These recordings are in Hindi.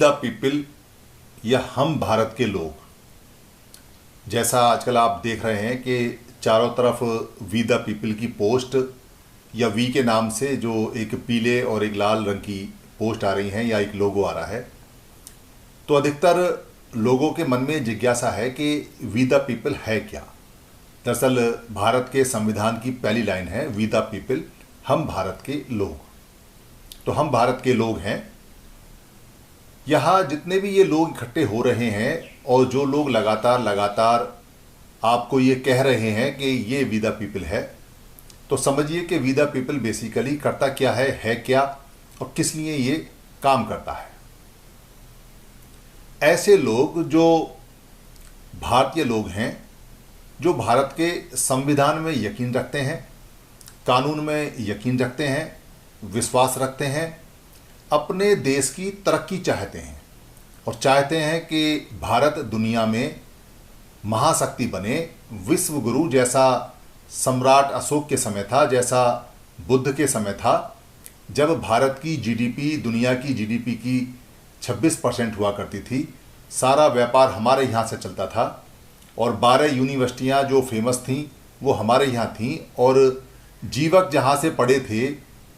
द पीपल या हम भारत के लोग, जैसा आजकल आप देख रहे हैं कि चारों तरफ वी द पीपल की पोस्ट या वी के नाम से जो एक पीले और एक लाल रंग की पोस्ट आ रही हैं या एक लोगो आ रहा है, तो अधिकतर लोगों के मन में जिज्ञासा है कि वी द पीपल है क्या। दरअसल भारत के संविधान की पहली लाइन है वी द पीपल, हम भारत के लोग। तो हम भारत के लोग हैं। यहाँ जितने भी ये लोग इकट्ठे हो रहे हैं और जो लोग लगातार आपको ये कह रहे हैं कि ये वी द पीपल है, तो समझिए कि वी द पीपल बेसिकली करता क्या है क्या और किस लिए ये काम करता है। ऐसे लोग जो भारतीय लोग हैं, जो भारत के संविधान में यकीन रखते हैं, कानून में यकीन रखते हैं, विश्वास रखते हैं, अपने देश की तरक्की चाहते हैं और चाहते हैं कि भारत दुनिया में महाशक्ति बने, विश्व गुरु जैसा सम्राट अशोक के समय था, जैसा बुद्ध के समय था, जब भारत की जीडीपी दुनिया की जीडीपी की 26% हुआ करती थी। सारा व्यापार हमारे यहाँ से चलता था और 12 यूनिवर्सिटियाँ जो फेमस थीं वो हमारे यहाँ थीं। और जीवक जहाँ से पढ़े थे,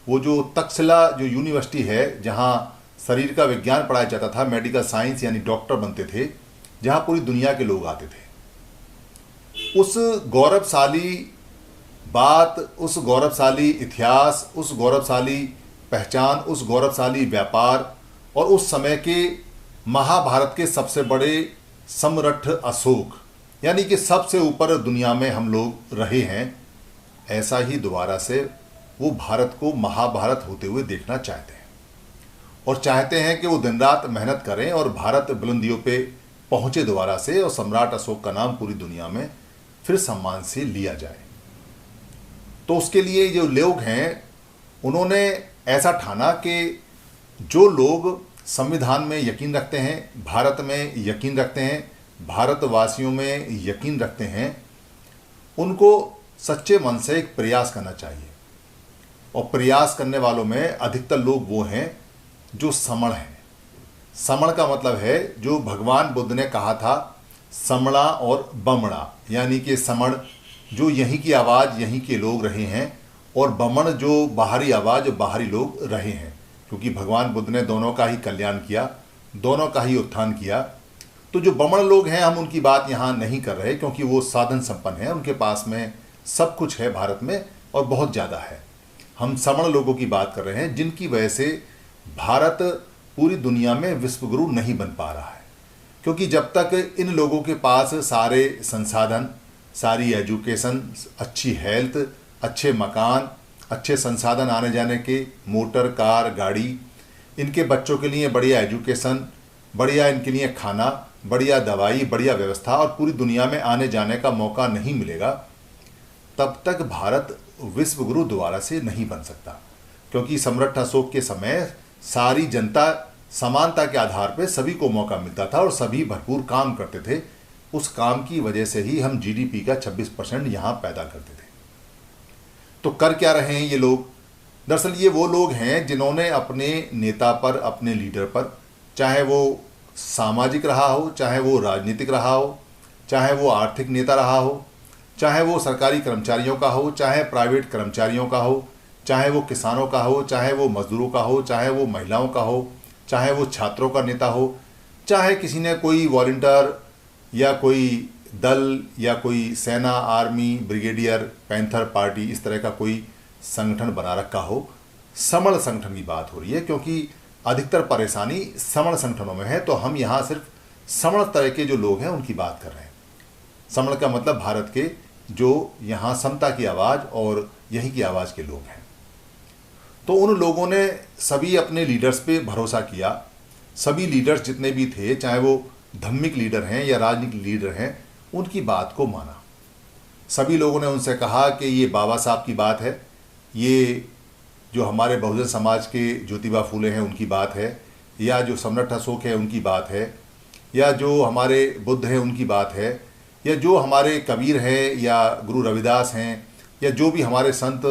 वो जो तक्षशिला जो यूनिवर्सिटी है जहाँ शरीर का विज्ञान पढ़ाया जाता था, मेडिकल साइंस यानी डॉक्टर बनते थे, जहाँ पूरी दुनिया के लोग आते थे। उस गौरवशाली बात, उस गौरवशाली इतिहास, उस गौरवशाली पहचान, उस गौरवशाली व्यापार और उस समय के महाभारत के सबसे बड़े सम्राट अशोक, यानी कि सबसे ऊपर दुनिया में हम लोग रहे हैं, ऐसा ही दोबारा से वो भारत को महाभारत होते हुए देखना चाहते हैं और चाहते हैं कि वो दिन रात मेहनत करें और भारत बुलंदियों पे पहुंचे दोबारा से और सम्राट अशोक का नाम पूरी दुनिया में फिर सम्मान से लिया जाए। तो उसके लिए जो लोग हैं, उन्होंने ऐसा ठाना कि जो लोग संविधान में यकीन रखते हैं, भारत में यकीन रखते हैं, भारतवासियों में यकीन रखते हैं, उनको सच्चे मन से एक प्रयास करना चाहिए। और प्रयास करने वालों में अधिकतर लोग वो हैं जो समण हैं। समण का मतलब है जो भगवान बुद्ध ने कहा था, समणा और बमणा, यानी कि समण जो यहीं की आवाज़ यहीं के लोग रहे हैं और बमण जो बाहरी आवाज़ बाहरी लोग रहे हैं, क्योंकि भगवान बुद्ध ने दोनों का ही कल्याण किया, दोनों का ही उत्थान किया। तो जो बमण लोग हैं, हम उनकी बात यहाँ नहीं कर रहे क्योंकि वो साधन संपन्न हैं, उनके पास में सब कुछ है भारत में और बहुत ज़्यादा है। हम समण लोगों की बात कर रहे हैं जिनकी वजह से भारत पूरी दुनिया में विश्व गुरु नहीं बन पा रहा है, क्योंकि जब तक इन लोगों के पास सारे संसाधन, सारी एजुकेशन, अच्छी हेल्थ, अच्छे मकान, अच्छे संसाधन आने जाने के, मोटर, कार, गाड़ी, इनके बच्चों के लिए बढ़िया एजुकेशन, बढ़िया इनके लिए खाना, बढ़िया दवाई, बढ़िया व्यवस्था और पूरी दुनिया में आने जाने का मौका नहीं मिलेगा, तब तक भारत विश्व गुरु दोबारा से नहीं बन सकता। क्योंकि सम्राट अशोक के समय सारी जनता समानता के आधार पर सभी को मौका मिलता था और सभी भरपूर काम करते थे। उस काम की वजह से ही हम जीडीपी का 26% यहाँ पैदा करते थे। तो कर क्या रहे हैं ये लोग? दरअसल ये वो लोग हैं जिन्होंने अपने नेता पर, अपने लीडर पर, चाहे वो सामाजिक रहा हो, चाहे वो राजनीतिक रहा हो, चाहे वो आर्थिक नेता रहा हो, चाहे वो सरकारी कर्मचारियों का हो, चाहे प्राइवेट कर्मचारियों का हो, चाहे वो किसानों का हो, चाहे वो मजदूरों का हो, चाहे वो महिलाओं का हो, चाहे वो छात्रों का नेता हो, चाहे किसी ने कोई वॉलंटियर या कोई दल या कोई सेना, आर्मी, ब्रिगेडियर, पैंथर पार्टी, इस तरह का कोई संगठन बना रखा हो। समण संगठन की बात हो रही है क्योंकि अधिकतर परेशानी समण संगठनों में है। तो हम यहाँ सिर्फ समण तरह के जो लोग हैं उनकी बात कर रहे हैं। समण का मतलब भारत के जो यहाँ समता की आवाज़ और यहीं की आवाज़ के लोग हैं। तो उन लोगों ने सभी अपने लीडर्स पे भरोसा किया। सभी लीडर्स जितने भी थे, चाहे वो धार्मिक लीडर हैं या राजनीतिक लीडर हैं, उनकी बात को माना। सभी लोगों ने उनसे कहा कि ये बाबा साहब की बात है, ये जो हमारे बहुजन समाज के ज्योतिबा फूले हैं उनकी बात है, या जो सम्राट अशोक है उनकी बात है, या जो हमारे बुद्ध हैं उनकी बात है, या जो हमारे कबीर हैं या गुरु रविदास हैं, या जो भी हमारे संत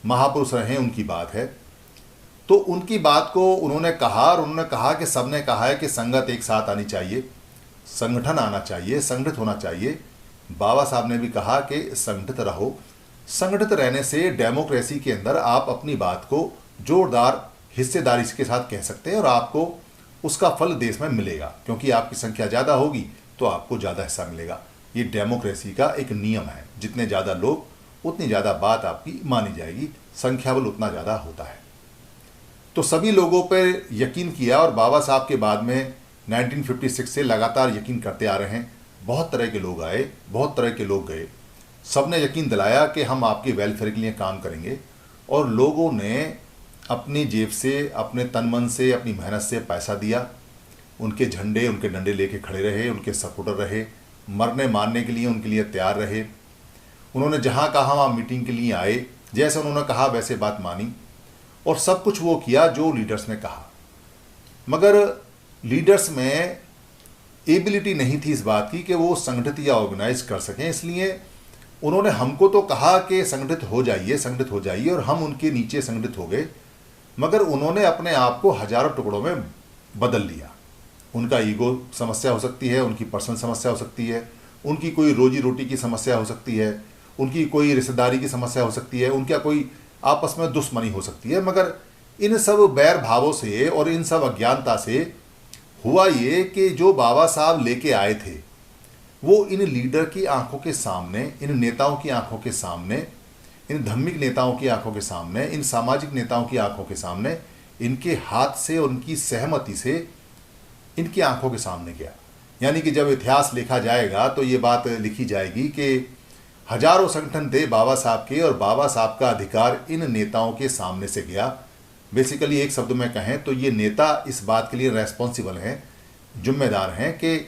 महापुरुष रहे हैं उनकी बात है। तो उनकी बात को उन्होंने कहा और उन्होंने कहा कि सबने कहा है कि संगत एक साथ आनी चाहिए, संगठन आना चाहिए, संगठित होना चाहिए। बाबा साहब ने भी कहा कि संगठित रहो। संगठित रहने से डेमोक्रेसी के अंदर आप अपनी बात को जोरदार हिस्सेदारी के साथ कह सकते हैं और आपको उसका फल देश में मिलेगा, क्योंकि आपकी संख्या ज़्यादा होगी तो आपको ज़्यादा हिस्सा मिलेगा। ये डेमोक्रेसी का एक नियम है, जितने ज़्यादा लोग उतनी ज़्यादा बात आपकी मानी जाएगी, संख्या बल उतना ज़्यादा होता है। तो सभी लोगों पर यकीन किया और बाबा साहब के बाद में 1956 से लगातार यकीन करते आ रहे हैं। बहुत तरह के लोग आए, बहुत तरह के लोग गए, सब ने यकीन दिलाया कि हम आपके वेलफेयर के लिए काम करेंगे। और लोगों ने अपनी जेब से, अपने तन मन से, अपनी मेहनत से पैसा दिया। उनके झंडे, उनके डंडे लेके खड़े रहे, उनके सपोर्टर रहे, मरने मारने के लिए उनके लिए तैयार रहे। उन्होंने जहाँ कहा वहाँ मीटिंग के लिए आए, जैसे उन्होंने कहा वैसे बात मानी और सब कुछ वो किया जो लीडर्स ने कहा। मगर लीडर्स में एबिलिटी नहीं थी इस बात की कि वो संगठित या ऑर्गेनाइज कर सकें, इसलिए उन्होंने हमको तो कहा कि संगठित हो जाइए, संगठित हो जाइए, और हम उनके नीचे संगठित हो गए। मगर उन्होंने अपने आप को हजारों टुकड़ों में बदल लिया। उनका ईगो समस्या हो सकती है, उनकी पर्सनल समस्या हो सकती है, उनकी कोई रोजी रोटी की समस्या हो सकती है, उनकी कोई रिश्तेदारी की समस्या हो सकती है, उनका कोई आपस में दुश्मनी हो सकती है। मगर इन सब बैर भावों से और इन सब अज्ञानता से हुआ ये कि जो बाबा साहब लेके आए थे वो इन लीडर की आंखों के सामने, इन नेताओं की आंखों के सामने, इन धार्मिक नेताओं की आंखों के सामने, इन सामाजिक नेताओं की आंखों के सामने, इनके हाथ से, उनकी सहमति से इनकी आंखों के सामने गया। यानी कि जब इतिहास लिखा जाएगा तो ये बात लिखी जाएगी कि हजारों संगठन थे बाबा साहब के और बाबा साहब का अधिकार इन नेताओं के सामने से गया। बेसिकली एक शब्द में कहें तो ये नेता इस बात के लिए रेस्पॉन्सिबल हैं, जिम्मेदार हैं कि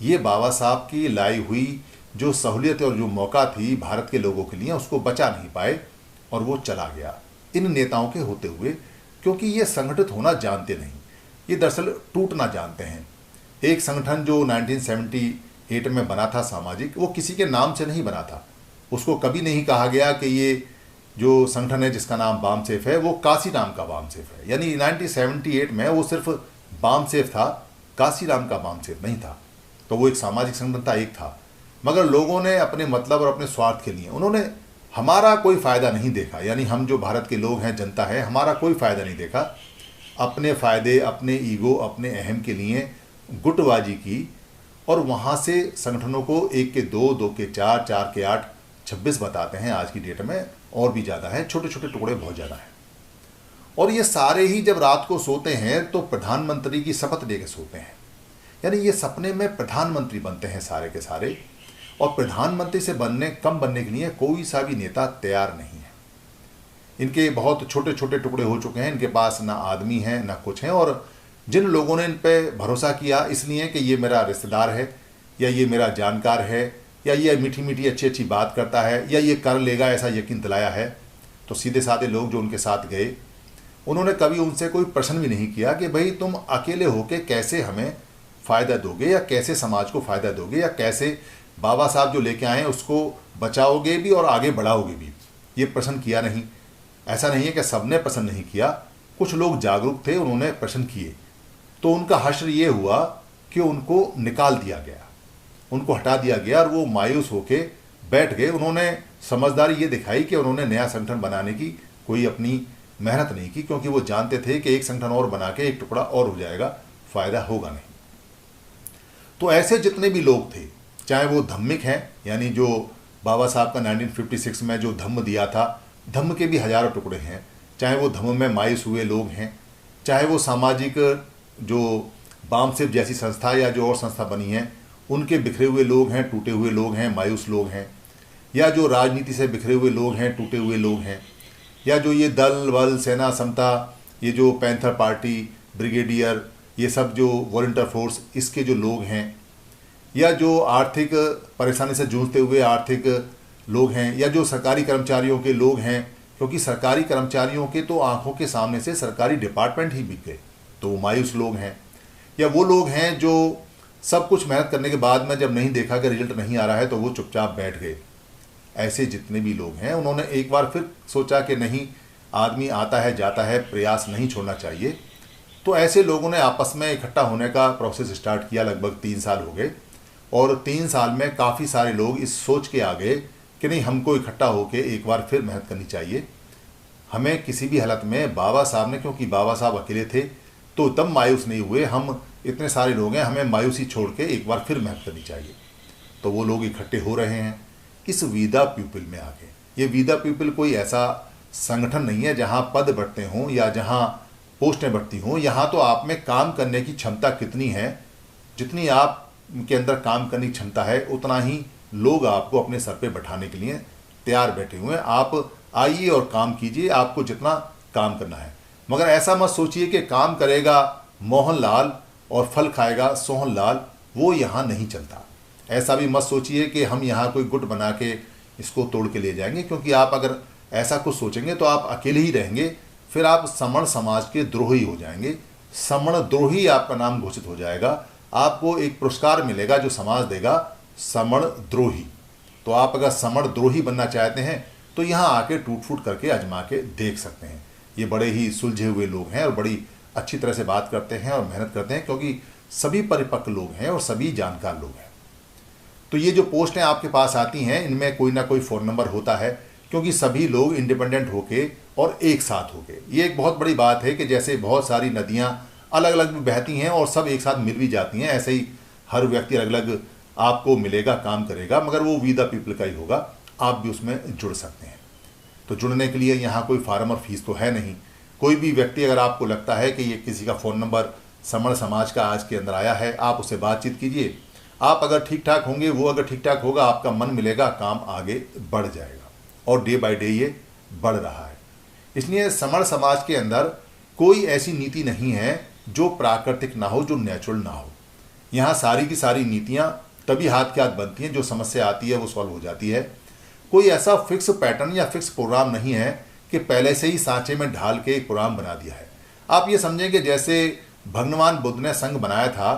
ये बाबा साहब की लाई हुई जो सहूलियत और जो मौका थी भारत के लोगों के लिए उसको बचा नहीं पाए और वो चला गया इन नेताओं के होते हुए, क्योंकि ये संगठित होना जानते नहीं, ये दरअसल टूटना जानते हैं। एक संगठन जो 1978 में बना था सामाजिक, वो किसी के नाम से नहीं बना था। उसको कभी नहीं कहा गया कि ये जो संगठन है जिसका नाम बामसेफ है वो काशी राम का बामसेफ है। यानी 1978 में वो सिर्फ बामसेफ था, काशी राम का बामसेफ नहीं था। तो वो एक सामाजिक संगठन था, एक था। मगर लोगों ने अपने मतलब और अपने स्वार्थ के लिए उन्होंने हमारा कोई फ़ायदा नहीं देखा। यानी हम जो भारत के लोग हैं, जनता है, हमारा कोई फ़ायदा नहीं देखा। अपने फ़ायदे, अपने ईगो, अपने अहम के लिए गुटबाजी की और वहाँ से संगठनों को 1 के 2, 2 के 4, 4 के 8, 26 बताते हैं आज की डेट में, और भी ज़्यादा है, छोटे छोटे टुकड़े बहुत ज़्यादा हैं। और ये सारे ही जब रात को सोते हैं तो प्रधानमंत्री की शपथ लेके सोते हैं। यानी ये सपने में प्रधानमंत्री बनते हैं सारे के सारे, और प्रधानमंत्री से बनने के लिए कोई सा भी नेता तैयार नहीं है। इनके बहुत छोटे छोटे टुकड़े हो चुके हैं, इनके पास ना आदमी है ना कुछ है। और जिन लोगों ने इन पे भरोसा किया इसलिए कि ये मेरा रिश्तेदार है, या ये मेरा जानकार है, या ये मीठी मीठी अच्छी अच्छी बात करता है, या ये कर लेगा, ऐसा यकीन दिलाया है, तो सीधे साधे लोग जो उनके साथ गए उन्होंने कभी उनसे कोई प्रश्न भी नहीं किया कि भाई तुम अकेले होके कैसे हमें फ़ायदा दोगे, या कैसे समाज को फ़ायदा दोगे, या कैसे बाबा साहब जो लेके आए उसको बचाओगे भी और आगे बढ़ाओगे भी। ये प्रश्न किया नहीं। ऐसा नहीं है कि सबने प्रश्न नहीं किया, कुछ लोग जागरूक थे, उन्होंने प्रश्न किए। तो उनका हश्र ये हुआ कि उनको निकाल दिया गया, उनको हटा दिया गया और वो मायूस होके बैठ गए। उन्होंने समझदारी ये दिखाई कि उन्होंने नया संगठन बनाने की कोई अपनी मेहनत नहीं की, क्योंकि वो जानते थे कि एक संगठन और बना के एक टुकड़ा और हो जाएगा, फ़ायदा होगा नहीं। तो ऐसे जितने भी लोग थे, चाहे वो धम्मिक हैं, यानी जो बाबा साहब का 1956 में जो धम्म दिया था, धम्म के भी हजारों टुकड़े हैं। चाहे वो धम्म में मायूस हुए लोग हैं, चाहे वो सामाजिक जो बामसेफ जैसी संस्था या जो और संस्था बनी है उनके बिखरे हुए लोग हैं, टूटे हुए लोग हैं, मायूस लोग हैं, या जो राजनीति से बिखरे हुए लोग हैं, टूटे हुए लोग हैं, या जो ये दल बल सेना समता, ये जो पैंथर पार्टी, ब्रिगेडियर, ये सब जो वॉलंटियर फोर्स, इसके जो लोग हैं, या जो आर्थिक परेशानी से जूझते हुए आर्थिक लोग हैं, या जो सरकारी कर्मचारियों के लोग हैं, क्योंकि सरकारी कर्मचारियों के तो आंखों के सामने से सरकारी डिपार्टमेंट ही बिक गए, तो वो मायूस लोग हैं। या वो लोग हैं जो सब कुछ मेहनत करने के बाद में जब नहीं देखा कि रिजल्ट नहीं आ रहा है तो वो चुपचाप बैठ गए। ऐसे जितने भी लोग हैं उन्होंने एक बार फिर सोचा कि नहीं, आदमी आता है जाता है, प्रयास नहीं छोड़ना चाहिए। तो ऐसे लोगों ने आपस में इकट्ठा होने का प्रोसेस स्टार्ट किया। लगभग 3 साल हो गए और 3 साल में काफ़ी सारे लोग इस सोच के आ गए कि नहीं, हमको इकट्ठा होकर एक बार फिर मेहनत करनी चाहिए। हमें किसी भी हालत में, बाबा साहब ने, क्योंकि बाबा साहब अकेले थे तो तब मायूस नहीं हुए, हम इतने सारे लोग हैं, हमें मायूसी छोड़ के एक बार फिर मेहनत करनी चाहिए। तो वो लोग इकट्ठे हो रहे हैं इस वीदा पीपल में आके। ये वीदा पीपल कोई ऐसा संगठन नहीं है जहाँ पद बढ़ते हों या जहाँ पोस्टें बढ़ती हों। यहाँ तो आप में काम करने की क्षमता कितनी है, जितनी आप के अंदर काम करने की क्षमता है, उतना ही लोग आपको अपने सर पे बैठाने के लिए तैयार बैठे हुए हैं। आप आइए और काम कीजिए, आपको जितना काम करना है। मगर ऐसा मत सोचिए कि काम करेगा मोहनलाल और फल खाएगा सोहनलाल, वो यहाँ नहीं चलता। ऐसा भी मत सोचिए कि हम यहाँ कोई गुट बना के इसको तोड़ के ले जाएंगे, क्योंकि आप अगर ऐसा कुछ सोचेंगे तो आप अकेले ही रहेंगे, फिर आप समण समाज के द्रोही हो जाएंगे। समण द्रोही आपका नाम घोषित हो जाएगा। आपको एक पुरस्कार मिलेगा जो समाज देगा, समण द्रोही। तो आप अगर समण द्रोही बनना चाहते हैं तो यहाँ आके टूट फूट करके आजमा के देख सकते हैं। ये बड़े ही सुलझे हुए लोग हैं और बड़ी अच्छी तरह से बात करते हैं और मेहनत करते हैं, क्योंकि सभी परिपक्व लोग हैं और सभी जानकार लोग हैं। तो ये जो पोस्टें आपके पास आती हैं, इनमें कोई ना कोई फ़ोन नंबर होता है, क्योंकि सभी लोग इंडिपेंडेंट होके और एक साथ होके। ये एक बहुत बड़ी बात है कि जैसे बहुत सारी नदियाँ अलग अलग भी बहती हैं और सब एक साथ मिल भी जाती हैं, ऐसे ही हर व्यक्ति अलग अलग आपको मिलेगा, काम करेगा, मगर वो वी द पीपल का ही होगा। आप भी उसमें जुड़ सकते हैं। तो जुड़ने के लिए यहाँ कोई फार्म और फीस तो है नहीं। कोई भी व्यक्ति, अगर आपको लगता है कि ये किसी का फ़ोन नंबर समण समाज का आज के अंदर आया है, आप उससे बातचीत कीजिए। आप अगर ठीक ठाक होंगे, वो अगर ठीक ठाक होगा, आपका मन मिलेगा, काम आगे बढ़ जाएगा और डे बाय डे ये बढ़ रहा है। इसलिए समण समाज के अंदर कोई ऐसी नीति नहीं है जो प्राकृतिक ना हो, जो नेचुरल ना हो। यहाँ सारी की सारी नीतियाँ तभी हाथ के हाथ बनती हैं, जो समस्या आती है वो सॉल्व हो जाती है। कोई ऐसा फिक्स पैटर्न या फिक्स प्रोग्राम नहीं है कि पहले से ही सांचे में ढाल के एक प्रोग्राम बना दिया है। आप ये समझें कि जैसे भगवान बुद्ध ने संघ बनाया था,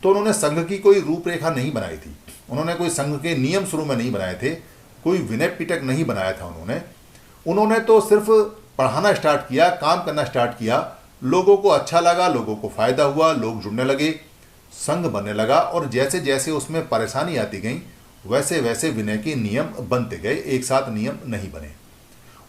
तो उन्होंने संघ की कोई रूपरेखा नहीं बनाई थी। उन्होंने कोई संघ के नियम शुरू में नहीं बनाए थे, कोई विनय पिटक नहीं बनाया था। उन्होंने तो सिर्फ पढ़ाना स्टार्ट किया, काम करना स्टार्ट किया, लोगों को अच्छा लगा, लोगों को फ़ायदा हुआ, लोग जुड़ने लगे, संघ बनने लगा। और जैसे जैसे उसमें परेशानी आती गई, वैसे वैसे विनय के नियम बनते गए, एक साथ नियम नहीं बने।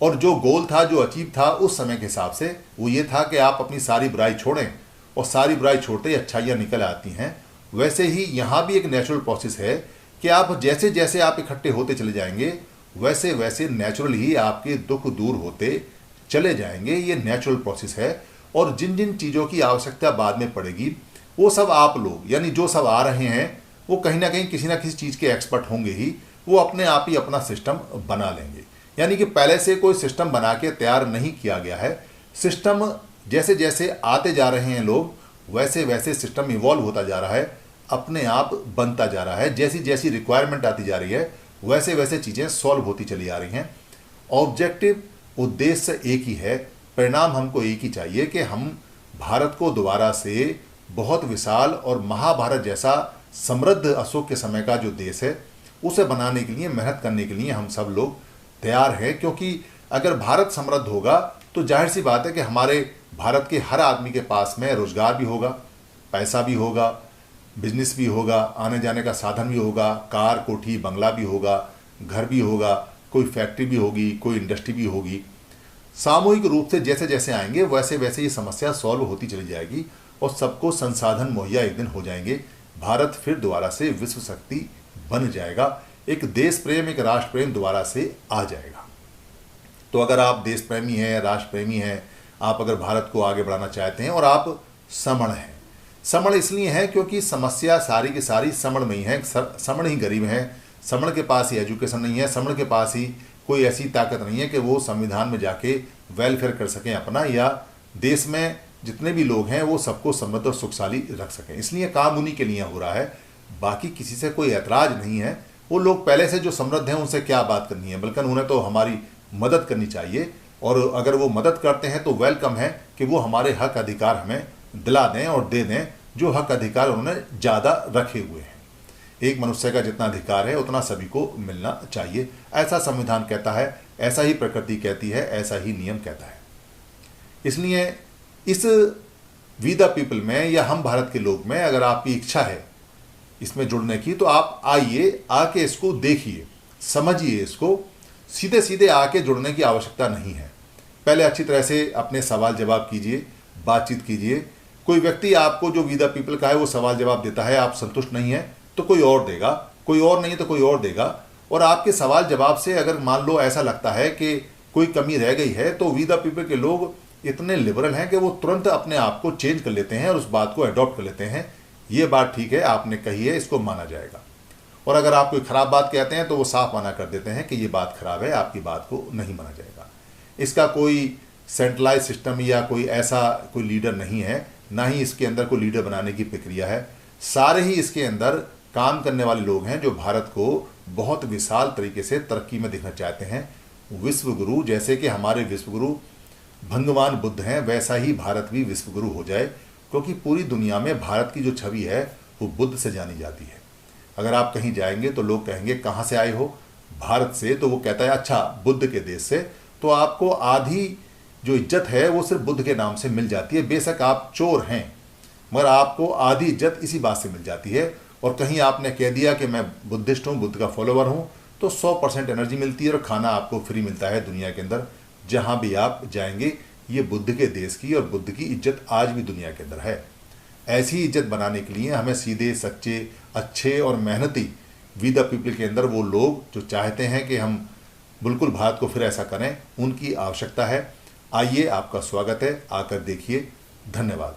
और जो गोल था, जो अचीव था उस समय के हिसाब से, वो ये था कि आप अपनी सारी बुराई छोड़ें, और सारी बुराई छोड़ते ही अच्छाइयाँ निकल आती हैं। वैसे ही यहाँ भी एक नेचुरल प्रोसेस है कि आप जैसे जैसे आप इकट्ठे होते चले जाएंगे, वैसे वैसे नेचुरल ही आपके दुख दूर होते चले जाएंगे। ये नेचुरल प्रोसेस है। और जिन जिन चीज़ों की आवश्यकता बाद में पड़ेगी, वो सब आप लोग, यानी जो सब आ रहे हैं, वो कहीं ना कहीं किसी ना किसी चीज़ के एक्सपर्ट होंगे ही, वो अपने आप ही अपना सिस्टम बना लेंगे। यानी कि पहले से कोई सिस्टम बना के तैयार नहीं किया गया है। सिस्टम जैसे जैसे आते जा रहे हैं लोग, वैसे वैसे सिस्टम इवॉल्व होता जा रहा है, अपने आप बनता जा रहा है। जैसी जैसी रिक्वायरमेंट आती जा रही है, वैसे वैसे चीज़ें सॉल्व होती चली आ रही हैं। ऑब्जेक्टिव, उद्देश्य एक ही है, परिणाम हमको एक ही चाहिए कि हम भारत को दोबारा से बहुत विशाल और महाभारत जैसा समृद्ध अशोक के समय का जो देश है, उसे बनाने के लिए, मेहनत करने के लिए हम सब लोग तैयार हैं। क्योंकि अगर भारत समृद्ध होगा तो जाहिर सी बात है कि हमारे भारत के हर आदमी के पास में रोजगार भी होगा, पैसा भी होगा, बिजनेस भी होगा, आने जाने का साधन भी होगा, कार, कोठी, बंगला भी होगा, घर भी होगा, कोई फैक्ट्री भी होगी, कोई इंडस्ट्री भी होगी। सामूहिक रूप से जैसे जैसे आएंगे, वैसे वैसे ये समस्या सॉल्व होती चली जाएगी और सबको संसाधन मुहैया एक दिन हो जाएंगे। भारत फिर दोबारा से विश्व शक्ति बन जाएगा। एक देश प्रेम, एक राष्ट्र प्रेम दोबारा से आ जाएगा। तो अगर आप देश प्रेमी हैं, राष्ट्र प्रेमी हैं, आप अगर भारत को आगे बढ़ाना चाहते हैं और आप समण हैं, समण इसलिए है क्योंकि समस्या सारी की सारी समण में ही है। समण ही गरीब हैं, समण के पास ही एजुकेशन नहीं है, समण के पास ही कोई ऐसी ताकत नहीं है कि वो संविधान में जाके वेलफेयर कर सकें अपना, या देश में जितने भी लोग हैं वो सबको समृद्ध और सुखशाली रख सकें। इसलिए काम उन्हीं के लिए हो रहा है, बाकी किसी से कोई ऐतराज नहीं है। वो लोग पहले से जो समृद्ध हैं उनसे क्या बात करनी है, बल्कि उन्हें तो हमारी मदद करनी चाहिए। और अगर वो मदद करते हैं तो वेलकम है कि वो हमारे हक अधिकार हमें दिला दें और दे दें, जो हक अधिकार उन्होंने ज़्यादा रखे हुए हैं। एक मनुष्य का जितना अधिकार है उतना सभी को मिलना चाहिए, ऐसा संविधान कहता है, ऐसा ही प्रकृति कहती है, ऐसा ही नियम कहता है। इसलिए इस वी द पीपल में या हम भारत के लोग में अगर आपकी इच्छा है इसमें जुड़ने की, तो आप आइए, आके इसको देखिए, समझिए इसको। सीधे सीधे आके जुड़ने की आवश्यकता नहीं है। पहले अच्छी तरह से अपने सवाल जवाब कीजिए, बातचीत कीजिए। कोई व्यक्ति आपको जो वी द पीपल का है वो सवाल जवाब देता है, आप संतुष्ट नहीं है तो कोई और देगा, कोई और नहीं तो कोई और देगा। और आपके सवाल जवाब से अगर मान लो ऐसा लगता है कि कोई कमी रह गई है, तो वी द पीपल के लोग इतने लिबरल हैं कि वो तुरंत अपने आप को चेंज कर लेते हैं और उस बात को अडॉप्ट कर लेते हैं। ये बात ठीक है, आपने कही है, इसको माना जाएगा। और अगर आप कोई खराब बात कहते हैं तो वो साफ मना कर देते हैं कि ये बात खराब है, आपकी बात को नहीं माना जाएगा। इसका कोई सेंट्रलाइज सिस्टम या कोई ऐसा कोई लीडर नहीं है, ना ही इसके अंदर कोई लीडर बनाने की प्रक्रिया है। सारे ही इसके अंदर काम करने वाले लोग हैं जो भारत को बहुत विशाल तरीके से तरक्की में देखना चाहते हैं। विश्व गुरु, जैसे कि हमारे विश्व गुरु भगवान बुद्ध हैं, वैसा ही भारत भी विश्व गुरु हो जाए, क्योंकि पूरी दुनिया में भारत की जो छवि है वो बुद्ध से जानी जाती है। अगर आप कहीं जाएंगे तो लोग कहेंगे कहाँ से आए हो, भारत से, तो वो कहता है अच्छा बुद्ध के देश से। तो आपको आधी जो इज्जत है वो सिर्फ बुद्ध के नाम से मिल जाती है। बेशक आप चोर हैं, मगर आपको आधी इज्जत इसी बात से मिल जाती है। और कहीं आपने कह दिया कि मैं बुद्धिस्ट हूँ, बुद्ध का फॉलोवर हूँ, तो 100% एनर्जी मिलती है और खाना आपको फ्री मिलता है दुनिया के अंदर जहाँ भी आप जाएंगे। ये बुद्ध के देश की और बुद्ध की इज्जत आज भी दुनिया के अंदर है। ऐसी इज्जत बनाने के लिए हमें सीधे, सच्चे, अच्छे और मेहनती वी द पीपल के अंदर वो लोग जो चाहते हैं कि हम बिल्कुल भारत को फिर ऐसा करें, उनकी आवश्यकता है। आइए, आपका स्वागत है, आकर देखिए। धन्यवाद।